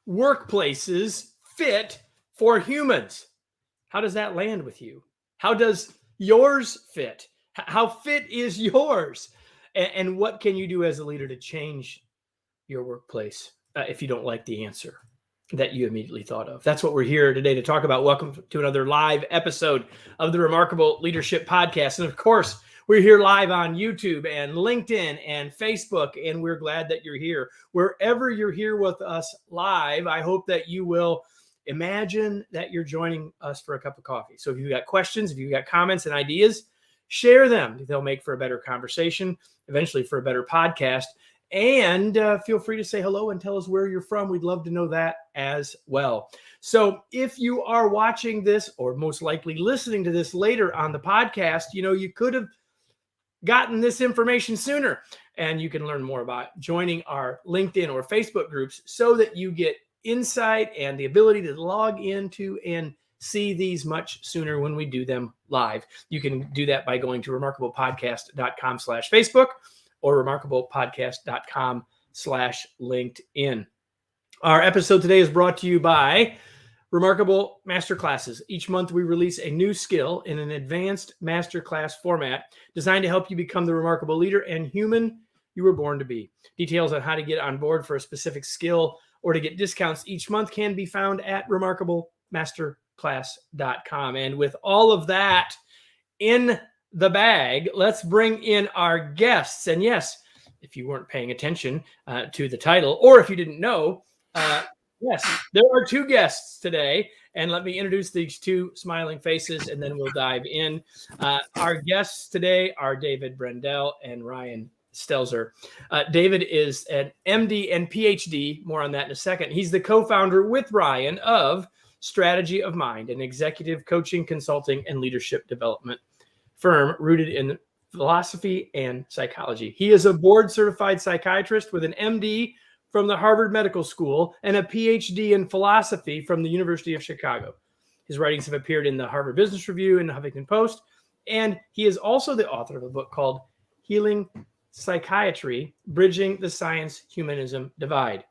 workplaces fit for humans. How does that land with you? How does yours fit? How fit is yours? And what can you do as a leader to change your workplace if you don't like the answer that you immediately thought of? That's what we're here today to talk about. Welcome to another live episode of the Remarkable Leadership Podcast. And of course, we're here live on YouTube and LinkedIn and Facebook, and we're glad that you're here. Wherever you're here with us live, I hope that you will imagine that you're joining us for a cup of coffee. So if you've got questions, if you've got comments and ideas, share them. They'll make for a better conversation, eventually for a better podcast. And feel free to say hello and tell us where you're from. We'd love to know that as well. So if you are watching this, or most likely listening to this later on the podcast, you could have gotten this information sooner. And you can learn more about joining our LinkedIn or Facebook groups so that you get insight and the ability to log into and see these much sooner when we do them live. You can do that by going to remarkablepodcast.com/Facebook or remarkablepodcast.com/LinkedIn. Our episode today is brought to you by Remarkable Masterclasses. Each month we release a new skill in an advanced masterclass format designed to help you become the remarkable leader and human you were born to be. Details on how to get on board for a specific skill or to get discounts each month can be found at remarkablemasterclass.com. And with all of that in the bag, let's bring in our guests. And yes, if you weren't paying attention to the title, or if you didn't know, yes, there are two guests today. And let me introduce these two smiling faces, and then we'll dive in. Our guests today are David Brendel and Ryan Stelzer. David is an MD and PhD, more on that in a second. He's the co-founder with Ryan of Strategy of Mind, an executive coaching, consulting, and leadership development firm rooted in philosophy and psychology. He is a board-certified psychiatrist with an MD from the Harvard Medical School and a PhD in philosophy from the University of Chicago. His writings have appeared in the Harvard Business Review and the Huffington Post, and he is also the author of a book called Healing Psychiatry, Bridging the Science-Humanism Divide.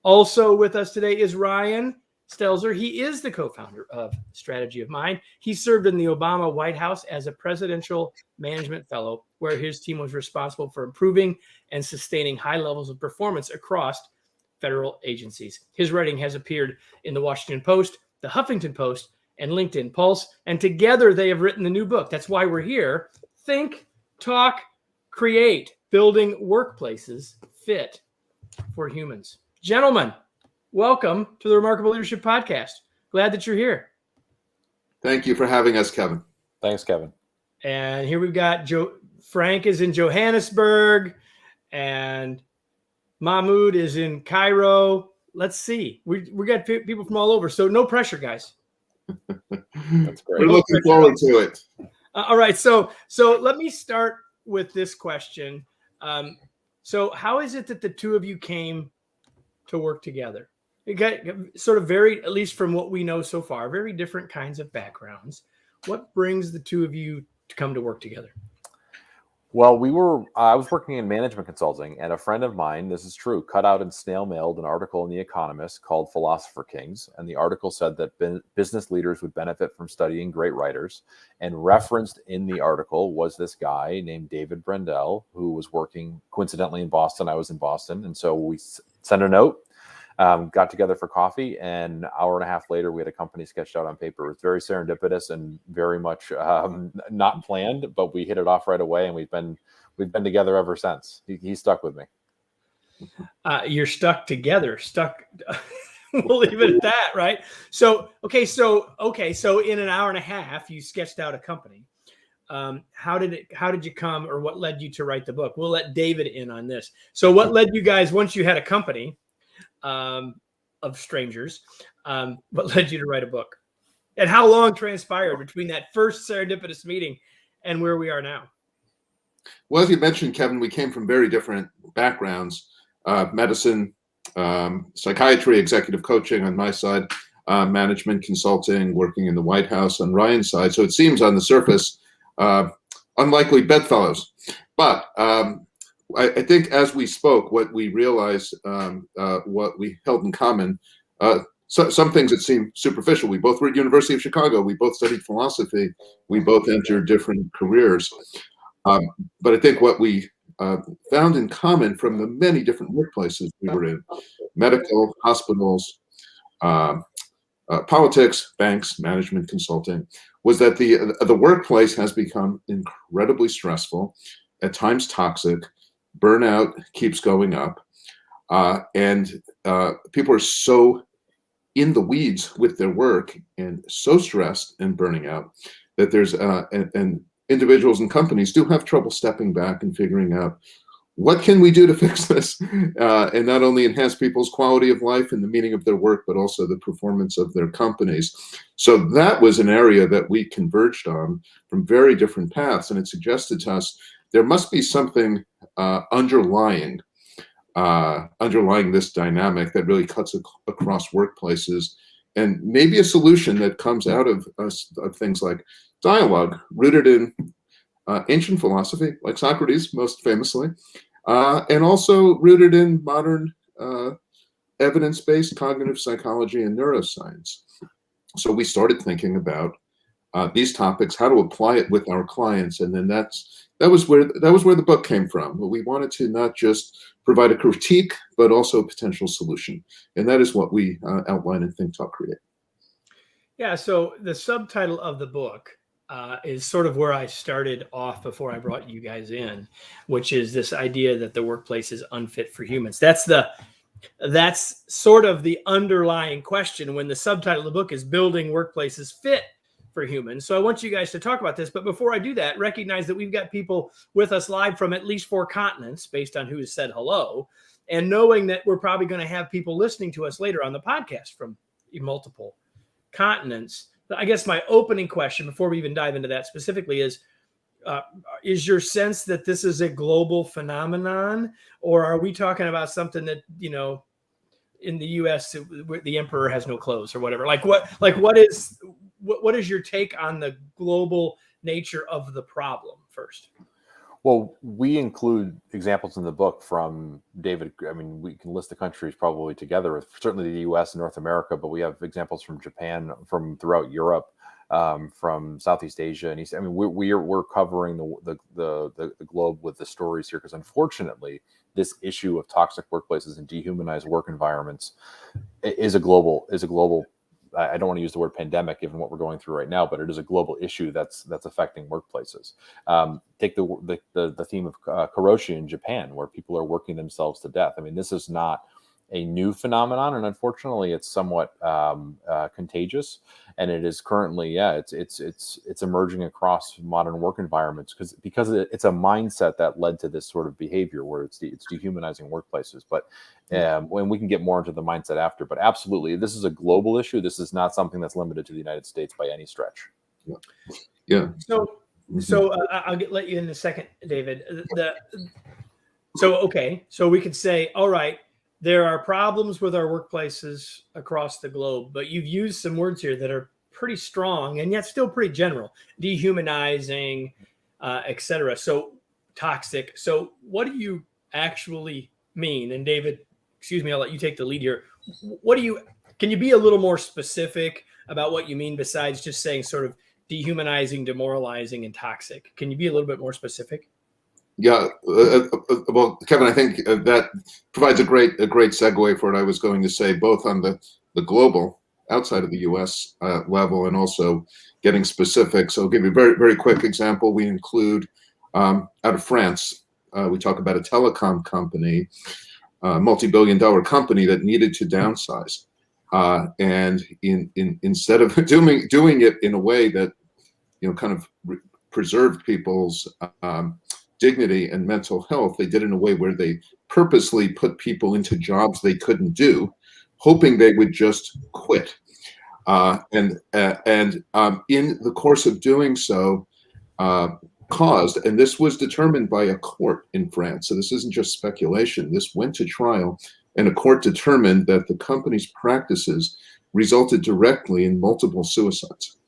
Also with us today is Ryan Stelzer. He is the co-founder of Strategy of Mind. He served in the Obama White House as a presidential management fellow, where his team was responsible for improving and sustaining high levels of performance across federal agencies. His writing has appeared in the Washington Post, the Huffington Post, and LinkedIn Pulse, and together they have written the new book. That's why we're here. Think, Talk, Create, Building Workplaces Fit for Humans. Gentlemen, welcome to the Remarkable Leadership Podcast. Glad that you're here. Thank you for having us, Kevin. Thanks, Kevin. And here we've got Frank is in Johannesburg, and Mahmoud is in Cairo. Let's see. We got people from all over, so no pressure, guys. That's great. We're looking forward to it. All right, so let me start with this question. So how is it that the two of you came to work together? You got sort of very, at least from what we know so far, very different kinds of backgrounds. What brings the two of you to come to work together? Well, I was working in management consulting, and a friend of mine, this is true, cut out and snail mailed an article in The Economist called Philosopher Kings. And the article said that business leaders would benefit from studying great writers. And referenced in the article was this guy named David Brendel, who was working coincidentally in Boston. I was in Boston. And so we sent a note, got together for coffee, and an hour and a half later, we had a company sketched out on paper. It was very serendipitous and very much not planned, but we hit it off right away, and we've been together ever since. He stuck with me. You're stuck together. We'll leave it at that, right? So in an hour and a half, you sketched out a company. How did you come, or what led you to write the book? We'll let David in on this. So what led you guys, once you had a company of strangers, what led you to write a book? And how long transpired between that first serendipitous meeting and where we are now? Well, as you mentioned, Kevin, we came from very different backgrounds, medicine, psychiatry, executive coaching on my side, management consulting, working in the White House on Ryan's side. So it seems on the surface, unlikely bedfellows. But I think as we spoke, what we realized, what we held in common some things that seem superficial. We both were at University of Chicago. We both studied philosophy. We both entered different careers. But I think what we found in common from the many different workplaces we were in, medical, hospitals, politics, banks, management consulting, was that the workplace has become incredibly stressful, at times toxic. Burnout keeps going up, and people are so in the weeds with their work and so stressed and burning out that there's and individuals and companies do have trouble stepping back and figuring out what can we do to fix this, and not only enhance people's quality of life and the meaning of their work, but also the performance of their companies. So that was an area that we converged on from very different paths, and it suggested to us there must be something underlying this dynamic that really cuts across workplaces, and maybe a solution that comes out of things like dialogue rooted in ancient philosophy, like Socrates most famously, and also rooted in modern evidence-based cognitive psychology and neuroscience. So we started thinking about these topics, how to apply it with our clients, and then that was where the book came from. We wanted to not just provide a critique, but also a potential solution, and that is what we outline in Think Talk Create. Yeah. So the subtitle of the book is sort of where I started off before I brought you guys in, which is this idea that the workplace is unfit for humans. That's sort of the underlying question when the subtitle of the book is Building Workplaces Fit for Humans. So I want you guys to talk about this. But before I do that, recognize that we've got people with us live from at least 4 continents based on who has said hello. And knowing that we're probably going to have people listening to us later on the podcast from multiple continents. I guess my opening question before we even dive into that specifically is your sense that this is a global phenomenon, or are we talking about something that, in the US, the emperor has no clothes or whatever? What is your take on the global nature of the problem first? Well, we include examples in the book from David. I mean, we can list the countries probably together, certainly the U.S. and North America, but we have examples from Japan, from throughout Europe, from Southeast Asia and East. I mean, we're covering the globe with the stories here because, unfortunately, this issue of toxic workplaces and dehumanized work environments is a global. I don't want to use the word pandemic given what we're going through right now, but it is a global issue that's affecting workplaces. Take the theme of karoshi in Japan, where people are working themselves to death. I mean, this is not a new phenomenon, and unfortunately, it's somewhat contagious. And it is currently, it's emerging across modern work environments because it's a mindset that led to this sort of behavior where it's dehumanizing workplaces. But when we can get more into the mindset after, but absolutely, this is a global issue. This is not something that's limited to the United States by any stretch. Yeah. So I'll let you in a second, David. So we could say, all right, there are problems with our workplaces across the globe, but you've used some words here that are pretty strong and yet still pretty general: dehumanizing, etc. So toxic. So what do you actually mean? And David, excuse me, I'll let you take the lead here. Can you be a little more specific about what you mean besides just saying sort of dehumanizing, demoralizing, and toxic? Can you be a little bit more specific? Yeah, well, Kevin, I think that provides a great segue for what I was going to say, both on the global, outside of the U.S. Level, and also getting specific. So I'll give you a very, very quick example. We include out of France. We talk about a telecom company, multi-billion-dollar company that needed to downsize, and instead of doing it in a way that kind of preserved people's dignity and mental health, they did it in a way where they purposely put people into jobs they couldn't do, hoping they would just quit. And in the course of doing so, caused, and this was determined by a court in France, so this isn't just speculation, this went to trial, and a court determined that the company's practices resulted directly in multiple suicides,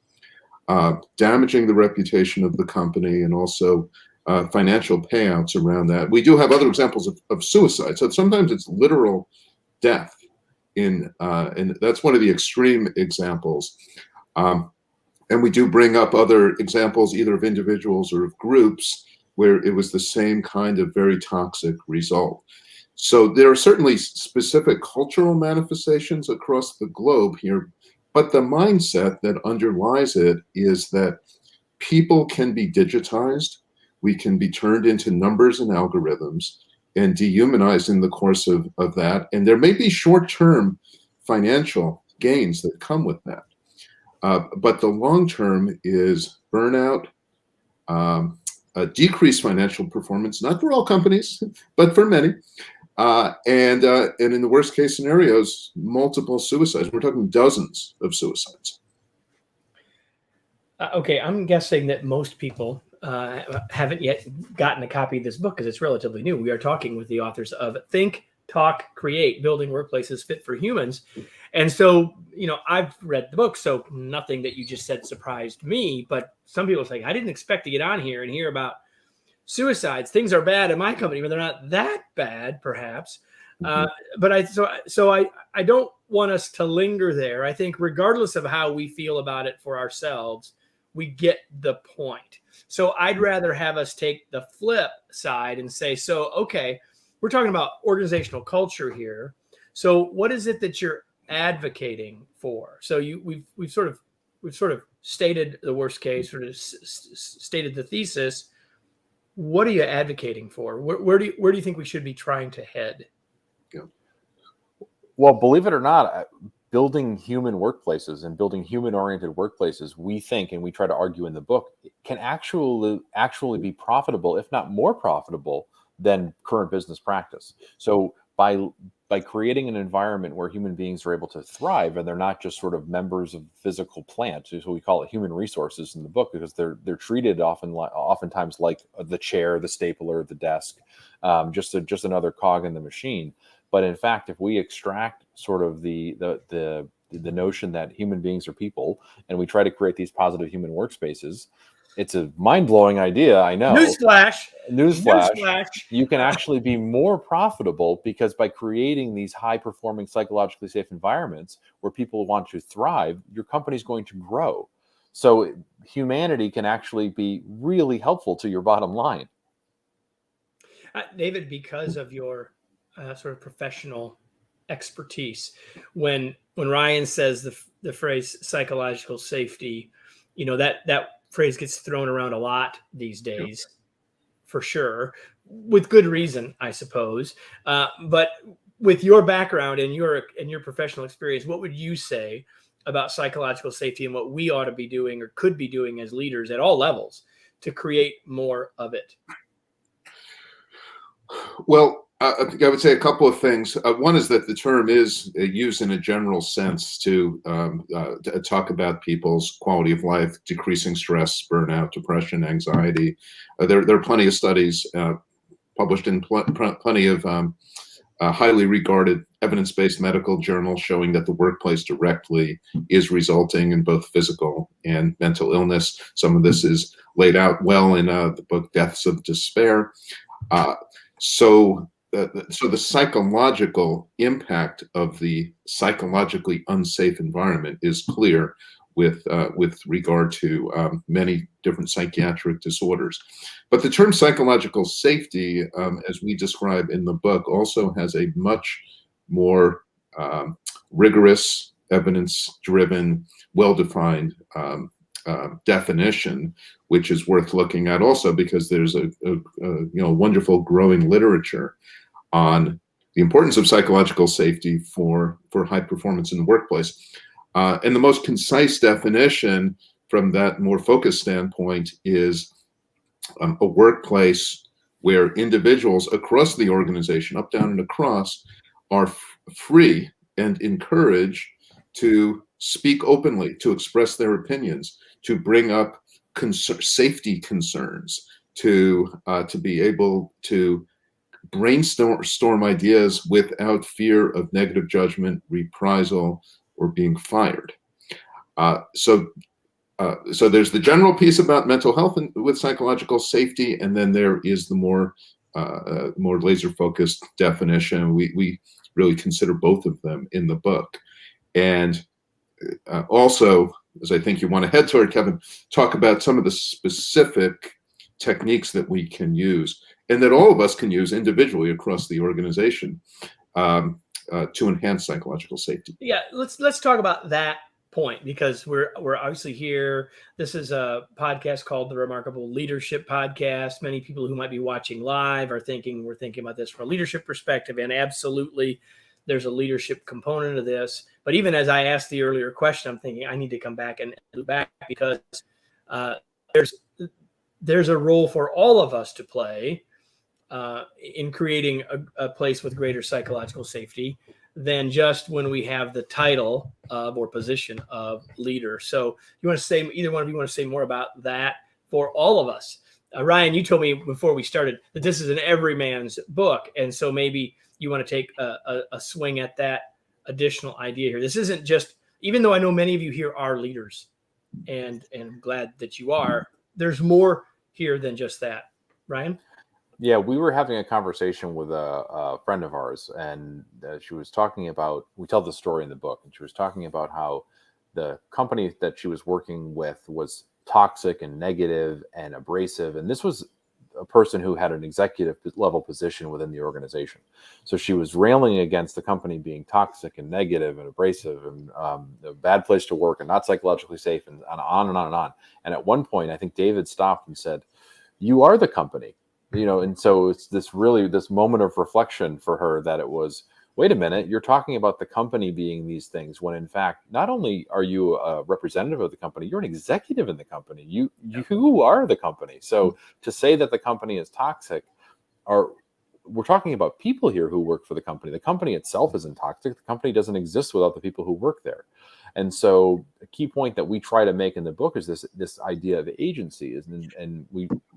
damaging the reputation of the company and also financial payouts around that. We do have other examples of suicide. So sometimes it's literal death and that's one of the extreme examples. And we do bring up other examples, either of individuals or of groups, where it was the same kind of very toxic result. So there are certainly specific cultural manifestations across the globe here, but the mindset that underlies it is that people can be digitized, we can be turned into numbers and algorithms and dehumanized in the course of that. And there may be short-term financial gains that come with that. But the long term is burnout, a decreased financial performance, not for all companies, but for many. And in the worst case scenarios, multiple suicides. We're talking dozens of suicides. Okay, I'm guessing that most people haven't yet gotten a copy of this book because it's relatively new. We are talking with the authors of Think, Talk, Create, Building Workplaces Fit for Humans. And so, I've read the book, so nothing that you just said surprised me. But some people say, I didn't expect to get on here and hear about suicides. Things are bad in my company, but they're not that bad, perhaps. But I don't want us to linger there. I think regardless of how we feel about it for ourselves, we get the point. So I'd rather have us take the flip side and say, so, okay, we're talking about organizational culture here. So what is it that you're advocating for? So we've sort of stated the worst case, sort of stated the thesis. What are you advocating for? Where do you think we should be trying to head? Yeah. Well, believe it or not, building human workplaces and building human-oriented workplaces, we think, and we try to argue in the book, can actually be profitable, if not more profitable than current business practice. So by creating an environment where human beings are able to thrive, and they're not just sort of members of physical plant, so we call it human resources in the book, because they're treated oftentimes like the chair, the stapler, the desk, just another cog in the machine. But in fact, if we extract sort of the notion that human beings are people, and we try to create these positive human workspaces, it's a mind-blowing idea, I know. Newsflash. You can actually be more profitable, because by creating these high-performing, psychologically safe environments where people want to thrive, your company's going to grow. So humanity can actually be really helpful to your bottom line. David, because of your sort of professional expertise, when Ryan says the phrase psychological safety, that phrase gets thrown around a lot these days, for sure, with good reason, I suppose. But with your background and your professional experience, what would you say about psychological safety and what we ought to be doing or could be doing as leaders at all levels to create more of it? Well, I think I would say a couple of things. One is that the term is used in a general sense to talk about people's quality of life, decreasing stress, burnout, depression, anxiety. There are plenty of studies published in plenty of highly regarded evidence-based medical journals showing that the workplace directly is resulting in both physical and mental illness. Some of this is laid out well in the book Deaths of Despair. So the psychological impact of the psychologically unsafe environment is clear with regard to many different psychiatric disorders. But the term psychological safety, as we describe in the book, also has a much more rigorous, evidence-driven, well-defined definition, which is worth looking at also, because there's a wonderful growing literature on the importance of psychological safety for high performance in the workplace. And the most concise definition from that more focused standpoint is a workplace where individuals across the organization, up, down, and across, are free and encouraged to speak openly, to express their opinions, to bring up safety concerns, to be able to brainstorm ideas without fear of negative judgment, reprisal, or being fired. So there's the general piece about mental health and with psychological safety, and then there is the more more laser-focused definition. We really consider both of them in the book. And also, as I think you want to head toward, Kevin, talk about some of the specific techniques that we can use and that all of us can use individually across the organization to enhance psychological safety. Yeah, let's talk about that point, because we're obviously here. This is a podcast called the Remarkable Leadership Podcast. Many people who might be watching live are thinking we're thinking about this from a leadership perspective, and absolutely there's a leadership component of this. But even as I asked the earlier question, I'm thinking I need to come back and loop back, because there's a role for all of us to play in creating a place with greater psychological safety than just when we have the title of or position of leader. So you want to say, either one of you want to say more about that for all of us? Ryan, you told me before we started that this is an everyman's book. And so maybe you want to take a swing at that additional idea here. This isn't just, even though I know many of you here are leaders, and I'm glad that you are, there's more here than just that. Ryan? Yeah, we were having a conversation with a friend of ours, and she was talking about, we tell the story in the book, and she was talking about how the company that she was working with was toxic and negative and abrasive. And this was a person who had an executive level position within the organization. So she was railing against the company being toxic and negative and abrasive and a bad place to work and not psychologically safe, and on and on and on. And at one point, I think David stopped and said, "You are the company." And so it's this moment of reflection for her, that it was, wait a minute, you're talking about the company being these things, when in fact, not only are you a representative of the company, you're an executive in the company. You are the company. So to say that the company is toxic, we're talking about people here who work for the company. The company itself isn't toxic. The company doesn't exist without the people who work there. And so a key point that we try to make in the book is this idea of agency,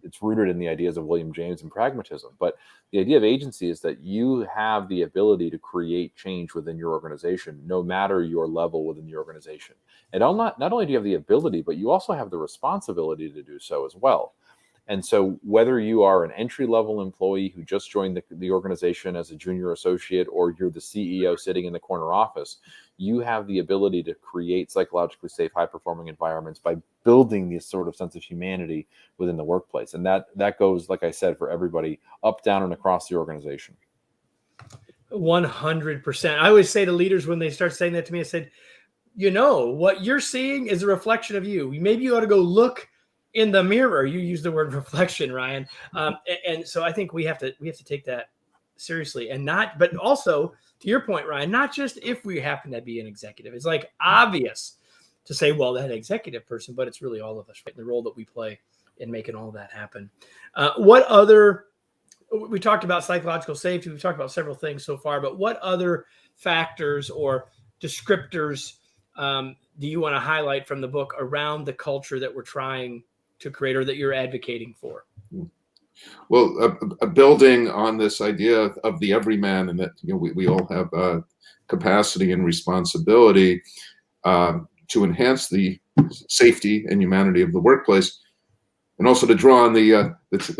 it's rooted in the ideas of William James and pragmatism. But the idea of agency is that you have the ability to create change within your organization, no matter your level within the organization. And not only do you have the ability, but you also have the responsibility to do so as well. And so whether you are an entry-level employee who just joined the organization as a junior associate, or you're the CEO sitting in the corner office, you have the ability to create psychologically safe, high-performing environments by building this sort of sense of humanity within the workplace. And that goes, like I said, for everybody, up, down, and across the organization. 100%. I always say to leaders when they start saying that to me, I said, what you're seeing is a reflection of you. Maybe you ought to go look in the mirror. You use the word reflection, Ryan. And so I think we have to take that seriously, but also to your point, Ryan, not just if we happen to be an executive. It's like obvious to say, well, that executive person, but it's really all of us, right? The role that we play in making all that happen. We talked about psychological safety. We've talked about several things so far, but what other factors or descriptors do you want to highlight from the book around the culture that we're trying to create, or that you're advocating for? Well, building on this idea of the everyman, and that we all have capacity and responsibility to enhance the safety and humanity of the workplace, and also to draw on the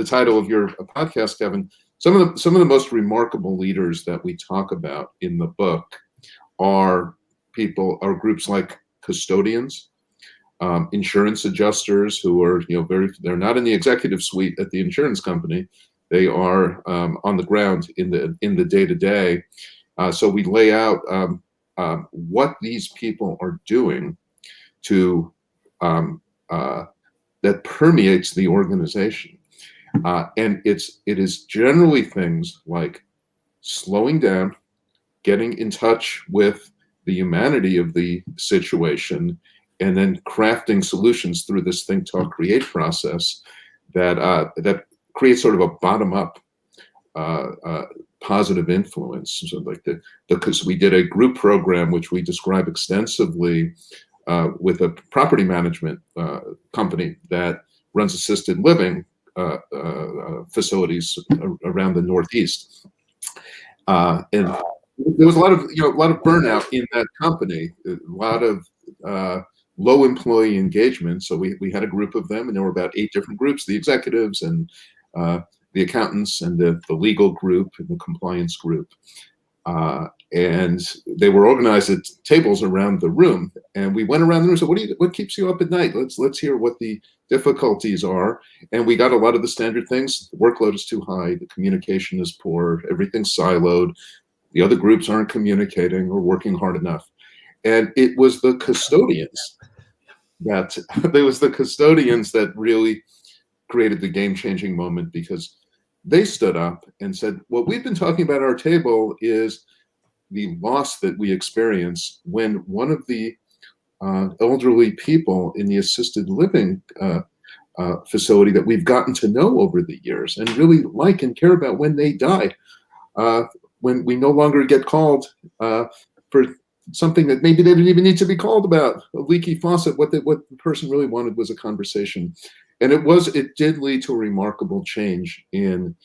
title of your podcast, Kevin. Some of the most remarkable leaders that we talk about in the book are groups like custodians, insurance adjusters who are they're not in the executive suite at the insurance company. They are on the ground in the day-to-day. So we lay out what these people are doing to that permeates the organization, and it is generally things like slowing down, getting in touch with the humanity of the situation, and then crafting solutions through this think, talk, create process that creates sort of a bottom-up positive influence. So because we did a group program which we describe extensively with a property management company that runs assisted living facilities around the Northeast, and there was a lot of burnout in that company, a lot of low employee engagement. So we had a group of them, and there were about 8 different groups: the executives and the accountants and the legal group and the compliance group. And they were organized at tables around the room. And we went around the room and said, what keeps you up at night? Let's hear what the difficulties are. And we got a lot of the standard things. The workload is too high. The communication is poor. Everything's siloed. The other groups aren't communicating or working hard enough. And it was the custodians that really created the game-changing moment, because they stood up and said, what we've been talking about at our table is the loss that we experience when one of the elderly people in the assisted living facility that we've gotten to know over the years and really like and care about, when they die, when we no longer get called for something that maybe they didn't even need to be called about, a leaky faucet. What the person really wanted was a conversation. And it did lead to a remarkable change in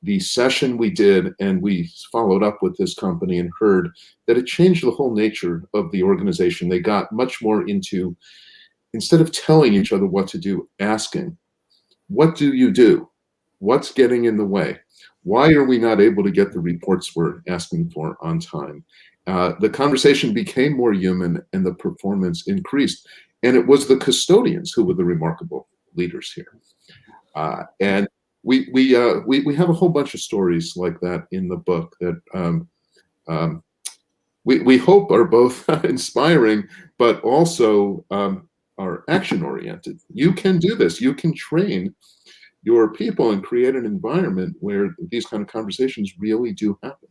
the session we did, and we followed up with this company and heard that it changed the whole nature of the organization. They got much more into, instead of telling each other what to do, asking, what do you do? What's getting in the way? Why are we not able to get the reports we're asking for on time? The conversation became more human and the performance increased. And it was the custodians who were the remarkable leaders here. And we have a whole bunch of stories like that in the book that we hope are both inspiring, but also are action oriented. You can do this. You can train your people and create an environment where these kind of conversations really do happen.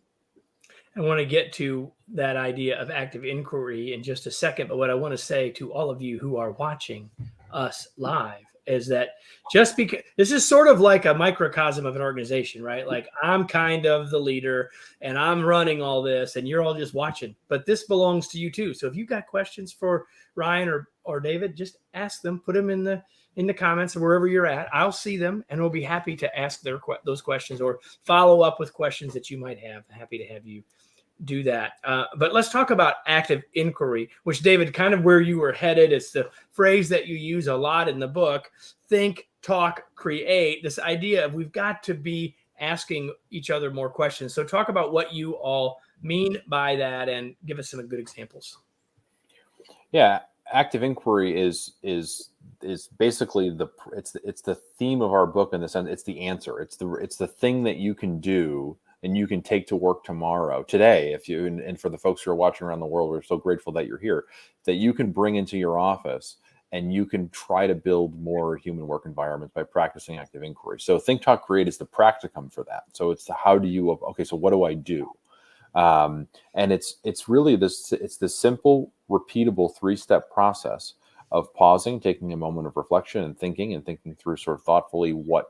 I want to get to that idea of active inquiry in just a second, but what I want to say to all of you who are watching us live is that just because this is sort of like a microcosm of an organization, right? Like, I'm kind of the leader and I'm running all this and you're all just watching, but this belongs to you too. So if you've got questions for Ryan or David, just ask them, put them in the comments or wherever you're at. I'll see them and we'll be happy to ask those questions or follow up with questions that you might have. Happy to have you do that. But let's talk about active inquiry, which, David, kind of where you were headed. It's the phrase that you use a lot in the book: think, talk, create. This idea of we've got to be asking each other more questions. So talk about what you all mean by that and give us some good examples. Yeah, active inquiry is basically it's the theme of our book, in the sense it's the answer. It's the thing that you can do and you can take to work tomorrow, today, if you, and for the folks who are watching around the world, we're so grateful that you're here, that you can bring into your office and you can try to build more human work environments by practicing active inquiry. So think, talk, create is the practicum for that. So it's the how do you, okay, so what do I do? And it's really this simple, repeatable 3-step process of pausing, taking a moment of reflection and thinking through sort of thoughtfully what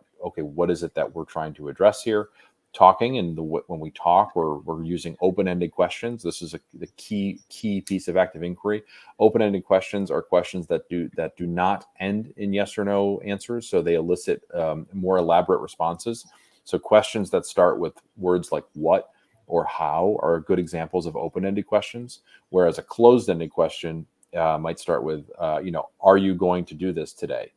is it that we're trying to address here? Talking, and when we talk, we're using open-ended questions. This is the key piece of active inquiry. Open-ended questions are questions that do not end in yes or no answers, so they elicit more elaborate responses. So questions that start with words like what or how are good examples of open-ended questions, whereas a closed-ended question might start with, are you going to do this today?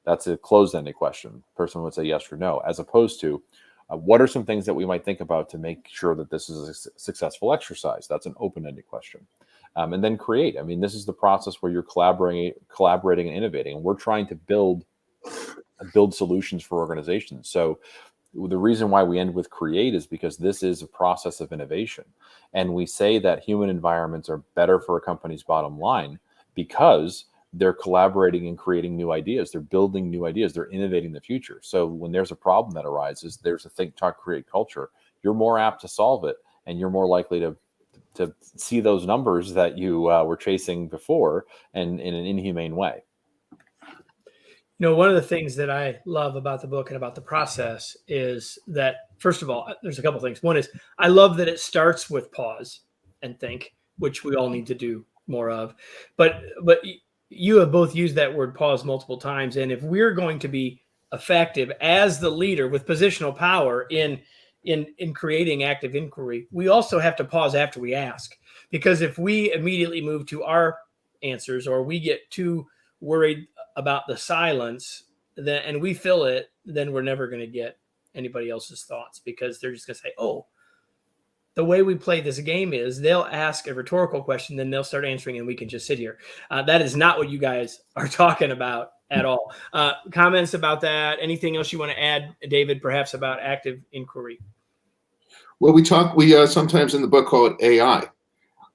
That's a closed-ended question. Person would say yes or no, as opposed to, what are some things that we might think about to make sure that this is a successful exercise? That's an open-ended question. And then create. I mean, this is the process where you're collaborating and innovating. And we're trying to build solutions for organizations. So the reason why we end with create is because this is a process of innovation. And we say that human environments are better for a company's bottom line because they're collaborating and creating new ideas. They're building new ideas. They're innovating the future. So when there's a problem that arises, there's a think, talk, create culture. You're more apt to solve it, and you're more likely to see those numbers that you were chasing before, and in an inhumane way. One of the things that I love about the book and about the process is that, first of all, there's a couple things. One is I love that it starts with pause and think, which we all need to do more of. But you have both used that word pause multiple times. And if we're going to be effective as the leader with positional power in creating active inquiry, we also have to pause after we ask. Because if we immediately move to our answers, or we get too worried about the silence and we fill it, then we're never going to get anybody else's thoughts, because they're just going to say, oh, the way we play this game is they'll ask a rhetorical question, then they'll start answering, and we can just sit here. That is not what you guys are talking about at all. Comments about that? Anything else you want to add, David, perhaps about active inquiry? Well, we sometimes in the book call it AI.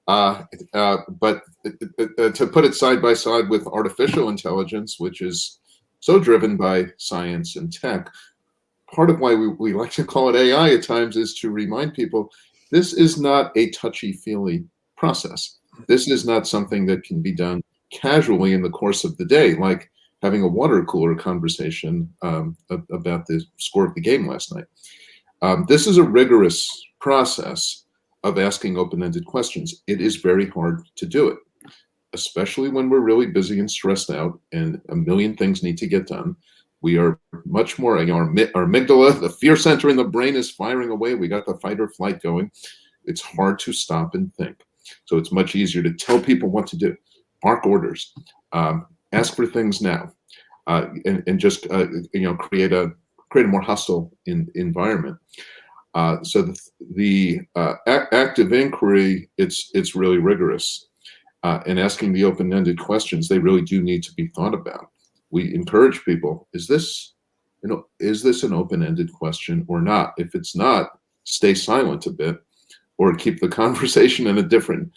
But to put it side by side with artificial intelligence, which is so driven by science and tech, part of why we like to call it AI at times is to remind people this is not a touchy-feely process. This is not something that can be done casually in the course of the day, like having a water cooler conversation about the score of the game last night. This is a rigorous process of asking open-ended questions. It is very hard to do it, especially when we're really busy and stressed out and a million things need to get done. We are much more, our amygdala, the fear center in the brain is firing away. We got the fight or flight going. It's hard to stop and think. So it's much easier to tell people what to do, bark orders, ask for things now, and just create a more hostile environment. So the active inquiry, it's really rigorous, and asking the open-ended questions, they really do need to be thought about. We encourage people: is this an open-ended question or not? If it's not, stay silent a bit, or keep the conversation in a different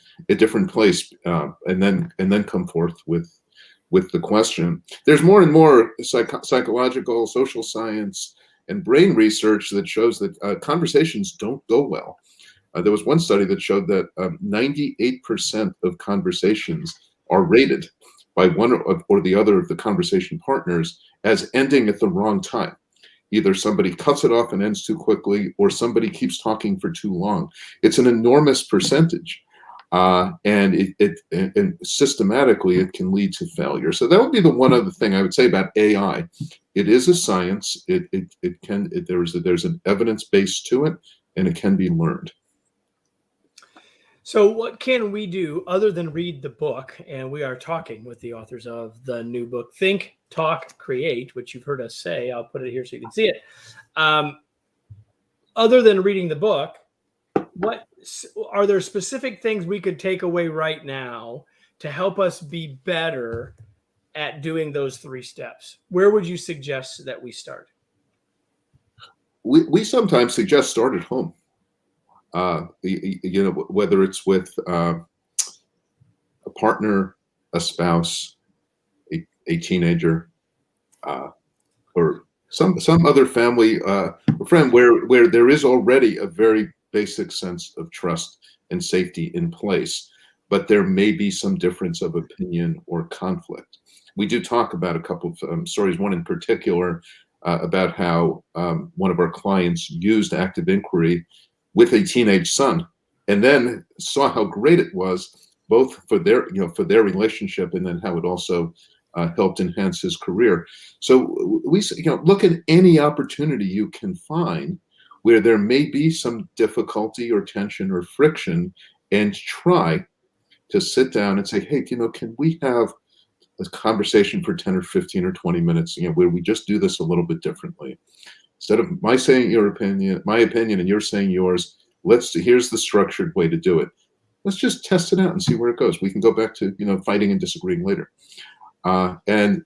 place, and then come forth with the question. There's more and more psychological, social science, and brain research that shows that conversations don't go well. There was one study that showed that 98% of conversations are rated by one or the other of the conversation partners as ending at the wrong time. Either somebody cuts it off and ends too quickly, or somebody keeps talking for too long. It's an enormous percentage, and and systematically it can lead to failure. So that would be the one other thing I would say about AI. It is a science. There's an evidence base to it, and it can be learned. So what can we do other than read the book? And we are talking with the authors of the new book, Think, Talk, Create, which you've heard us say. I'll put it here so you can see it. Other than reading the book, what are there specific things we could take away right now to help us be better at doing those 3 steps? Where would you suggest that we start? We sometimes suggest start at home. Whether it's with a partner, a spouse, a teenager, or some other family friend, where there is already a very basic sense of trust and safety in place, but there may be some difference of opinion or conflict. We do talk about a couple of stories, one in particular about how one of our clients used active inquiry with a teenage son, and then saw how great it was, both for their relationship, and then how it also helped enhance his career. So we look at any opportunity you can find where there may be some difficulty or tension or friction, and try to sit down and say, hey, can we have a conversation for 10 or 15 or 20 minutes, where we just do this a little bit differently. Instead of my opinion, and you're saying yours, here's the structured way to do it. Let's just test it out and see where it goes. We can go back to, fighting and disagreeing later. And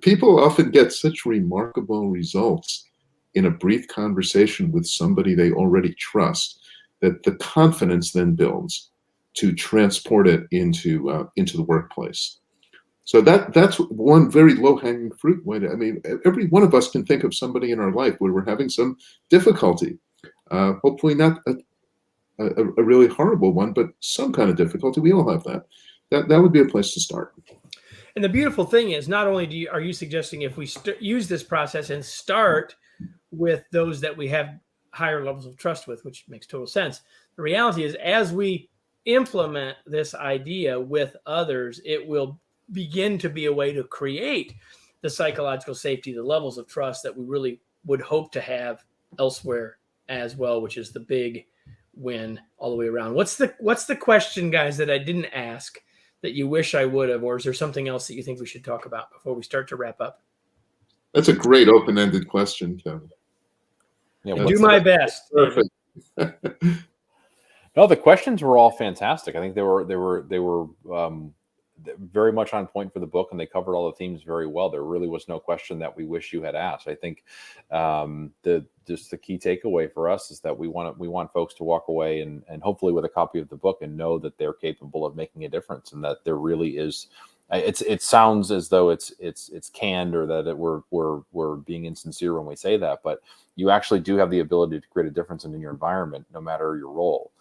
people often get such remarkable results in a brief conversation with somebody they already trust, that the confidence then builds to transport it into the workplace. So that's one very low-hanging fruit way every one of us can think of somebody in our life where we're having some difficulty. Hopefully not a really horrible one, but some kind of difficulty. We all have that. That would be a place to start. And the beautiful thing is, not only are you suggesting if we use this process and start with those that we have higher levels of trust with, which makes total sense. The reality is, as we implement this idea with others, it will begin to be a way to create the psychological safety, the levels of trust that we really would hope to have elsewhere as well, which is the big win all the way around. What's the question, guys, that I didn't ask that you wish I would have, or is there something else that you think we should talk about before we start to wrap up? That's a great open-ended question, Kevin. Yeah, I do my best. Perfect. No, the questions were all fantastic. I think they were very much on point for the book, and they covered all the themes very well. There really was no question that we wish you had asked. I think the key takeaway for us is that we want folks to walk away and hopefully with a copy of the book and know that they're capable of making a difference, and that there really is. It sounds as though it's canned, or that we're being insincere when we say that, but you actually do have the ability to create a difference in your environment, no matter your role.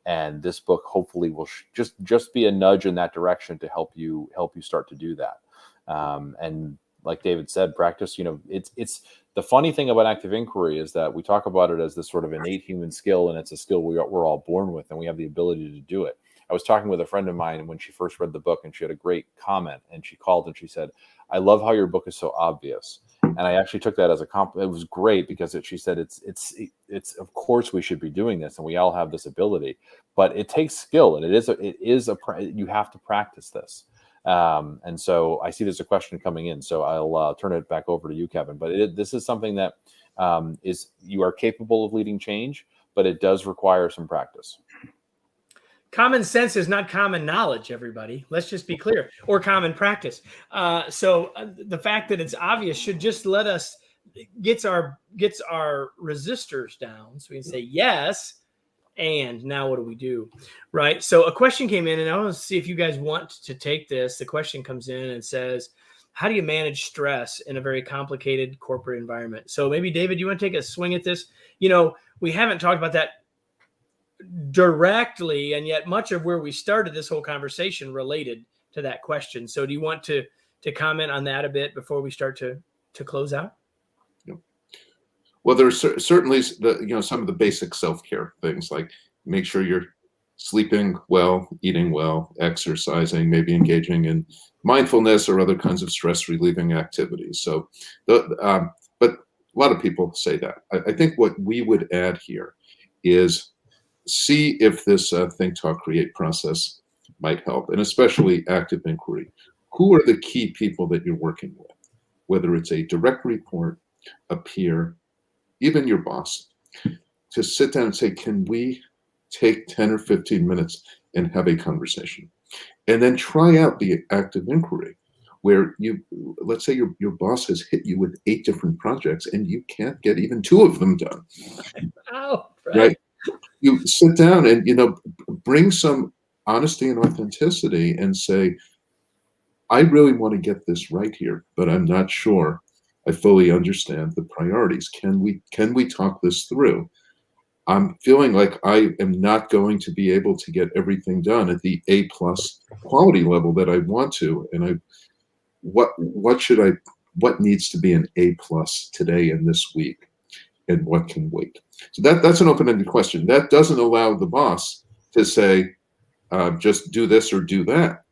And this book hopefully will just be a nudge in that direction to help you start to do that. And like David said, practice. It's the funny thing about active inquiry is that we talk about it as this sort of innate human skill, and it's a skill we're all born with, and we have the ability to do it. I was talking with a friend of mine when she first read the book, and she had a great comment, and she called and she said, "I love how your book is so obvious." And I actually took that as a compliment. It was great because she said it's of course we should be doing this, and we all have this ability, but it takes skill, and you have to practice this. And so I see there's a question coming in, so I'll turn it back over to you, Kevin. But this is something that you are capable of leading change, but it does require some practice. Common sense is not common knowledge, everybody. Let's just be clear, or common practice. So the fact that it's obvious should just let us gets our resistors down, so we can say yes. And now what do we do? Right. So a question came in, and I want to see if you guys want to take this. The question comes in and says, how do you manage stress in a very complicated corporate environment? So maybe David, you want to take a swing at this? We haven't talked about that directly, and yet much of where we started this whole conversation related to that question. So do you want to comment on that a bit before we start to close out? Well, there's certainly some of the basic self-care things, like make sure you're sleeping well, eating well, exercising, maybe engaging in mindfulness or other kinds of stress relieving activities. So, but a lot of people say that. I think what we would add here is see if this think, talk, create process might help, and especially active inquiry. Who are the key people that you're working with? Whether it's a direct report, a peer, even your boss, to sit down and say, can we take 10 or 15 minutes and have a conversation? And then try out the active inquiry, where let's say your boss has hit you with 8 different projects and you can't get even 2 of them done. Oh, right? You sit down and, bring some honesty and authenticity and say, I really want to get this right here, but I'm not sure I fully understand the priorities. Can we talk this through? I'm feeling like I am not going to be able to get everything done at the A+ quality level that I want to. And what needs to be an A+ today and this week, and what can wait? So that's an open-ended question. That doesn't allow the boss to say, just do this or do that.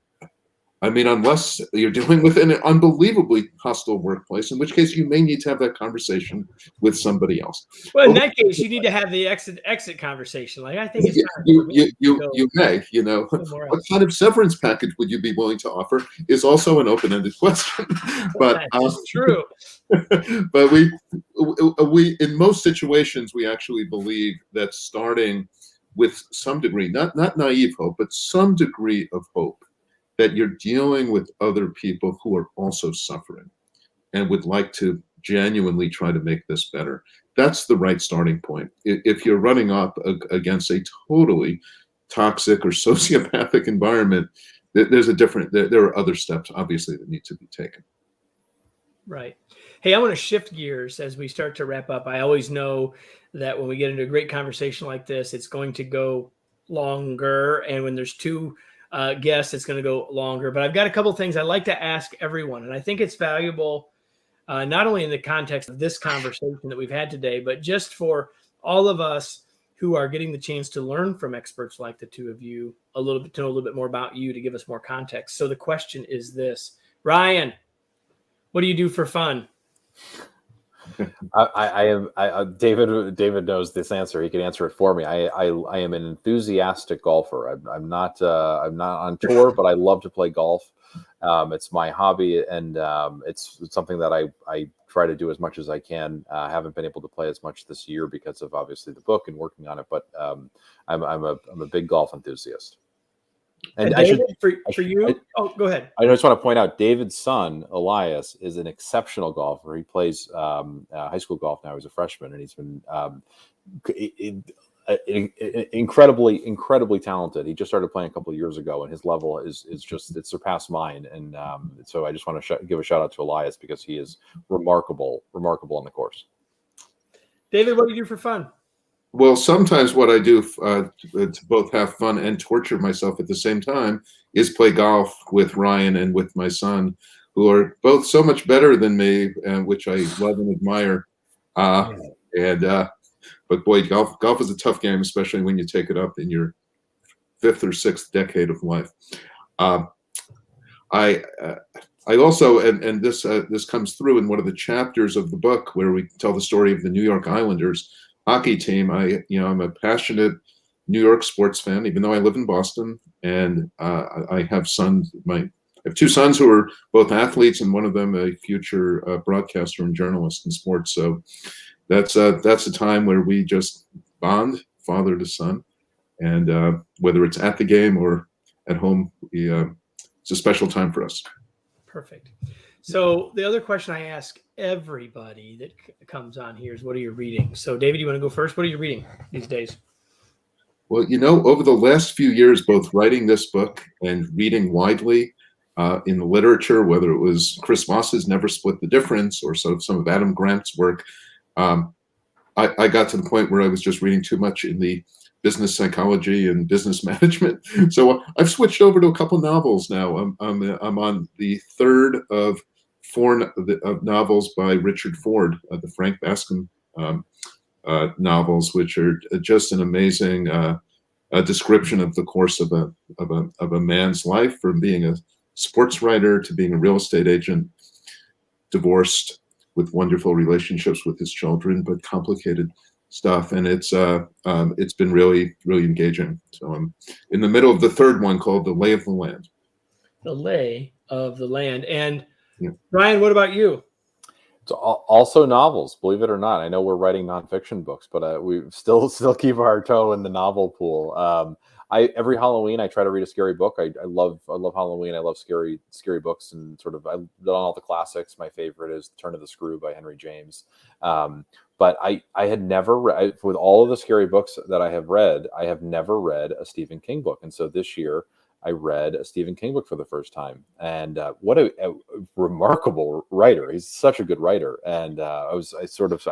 I mean, unless you're dealing with an unbelievably hostile workplace, in which case you may need to have that conversation with somebody else. Well, in that case, you need to have the exit conversation. Like, I think it's time for me you may, what kind of severance package would you be willing to offer is also an open-ended question. But that's true. But we in most situations we actually believe that starting with some degree, not naive hope, but some degree of hope, that you're dealing with other people who are also suffering and would like to genuinely try to make this better. That's the right starting point. If you're running up against a totally toxic or sociopathic environment, there are other steps, obviously, that need to be taken. Right. Hey, I want to shift gears as we start to wrap up. I always know that when we get into a great conversation like this, it's going to go longer. And when there's 2 guests, it's going to go longer. But I've got a couple of things I'd like to ask everyone. And I think it's valuable, not only in the context of this conversation that we've had today, but just for all of us who are getting the chance to learn from experts like the 2 of you, to know a little bit more about you, to give us more context. So the question is this: Ryan, what do you do for fun? David knows this answer. He can answer it for me. I am an enthusiastic golfer. I'm not on tour, but I love to play golf. It's my hobby, and it's something that I try to do as much as I can. Haven't been able to play as much this year because of obviously the book and working on it, but I'm a big golf enthusiast. And David, for you, go ahead. I just want to point out David's son Elias is an exceptional golfer. He plays high school golf now. He's a freshman, and he's been incredibly talented. He just started playing a couple of years ago, and his level is just it surpassed mine. And so I just want to give a shout out to Elias because he is remarkable on the course. David, what do you do for fun? Well, sometimes what I do to both have fun and torture myself at the same time is play golf with Ryan and with my son, who are both so much better than me, which I love and admire. But boy, golf is a tough game, especially when you take it up in your 5th or 6th decade of life. I also, and this comes through in one of the chapters of the book where we tell the story of the New York Islanders hockey team. I'm a passionate New York sports fan, even though I live in Boston, and I have sons. I have 2 sons who are both athletes, and one of them a future broadcaster and journalist in sports. So that's a time where we just bond, father to son, and whether it's at the game or at home, it's a special time for us. Perfect. So the other question I ask everybody that comes on here is, what are you reading? So David, you want to go first? What are you reading these days? Well, over the last few years, both writing this book and reading widely in the literature, whether it was Chris Voss's Never Split the Difference or some of Adam Grant's work, I got to the point where I was just reading too much in the business psychology and business management. So I've switched over to a couple novels now. I'm on the 3rd of 4 novels by Richard Ford, the Frank Bascom novels, which are just an amazing description of the course of a man's life, from being a sports writer to being a real estate agent, divorced, with wonderful relationships with his children, but complicated stuff. And it's been really, really engaging. So I'm in the middle of the 3rd one, called The Lay of the Land. The Lay of the Land. And Ryan, what about you? It's also novels, believe it or not. I know we're writing nonfiction books, but we still keep our toe in the novel pool. Every Halloween I try to read a scary book. I love Halloween. I love scary books, and sort of I've done all the classics. My favorite is Turn of the Screw by Henry James. But I had never read, with all of the scary books that I have read, I have never read a Stephen King book. And so this year I read a Stephen King book for the first time, and what a remarkable writer! He's such a good writer, and I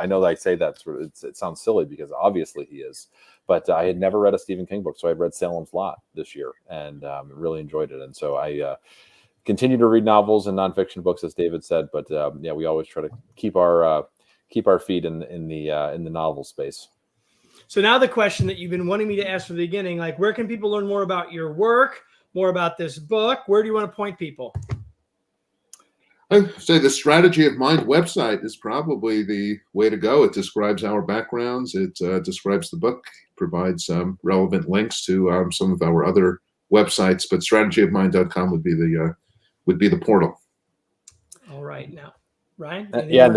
know that I say that it sounds silly because obviously he is, but I had never read a Stephen King book, so I read Salem's Lot this year and really enjoyed it, and so I continue to read novels and nonfiction books, as David said, but we always try to keep our feet in the novel space. So now the question that you've been wanting me to ask from the beginning, like, where can people learn more about your work, more about this book? Where do you want to point people? I'd say the Strategy of Mind website is probably the way to go. It describes our backgrounds. It describes the book, provides relevant links to some of our other websites, but strategyofmind.com would be the portal. All right. Now, Ryan? And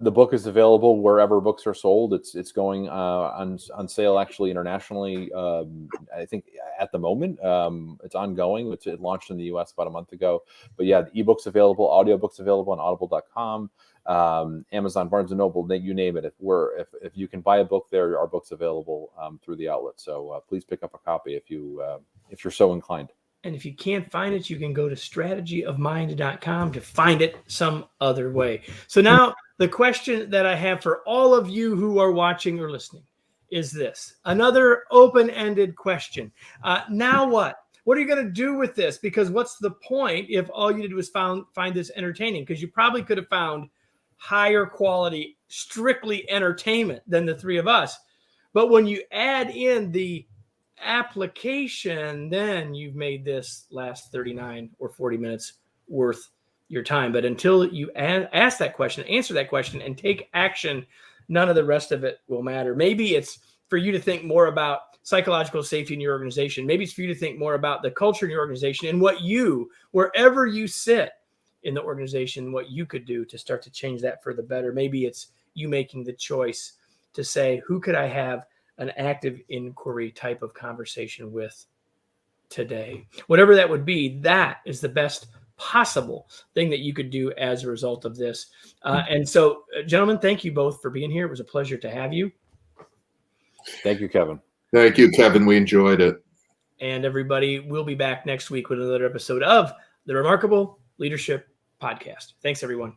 the book is available wherever books are sold. It's going on sale actually internationally. I think at the moment it's ongoing. It launched in the U.S. about a month ago. But yeah, the ebook's available, audiobooks available on audible.com, Amazon, Barnes & Noble, you name it. If you can buy a book there, our book's available through the outlet. So please pick up a copy if you're so inclined. And if you can't find it, you can go to strategyofmind.com to find it some other way. So now the question that I have for all of you who are watching or listening is this. Another open-ended question. Now what? What are you going to do with this? Because what's the point if all you did was find this entertaining? Because you probably could have found higher quality, strictly entertainment than the 3 of us. But when you add in the application, then you've made this last 39 or 40 minutes worth your time. But until you ask that question, answer that question, and take action, none of the rest of it will matter. Maybe it's for you to think more about psychological safety in your organization. Maybe it's for you to think more about the culture in your organization and what you, wherever you sit in the organization, what you could do to start to change that for the better. Maybe it's you making the choice to say, who could I have an active inquiry type of conversation with today? Whatever that would be, that is the best possible thing that you could do as a result of this. And so, gentlemen, thank you both for being here. It was a pleasure to have you. Thank you, Kevin. Thank you, Kevin. We enjoyed it. And everybody, we'll be back next week with another episode of the Remarkable Leadership Podcast. Thanks, everyone.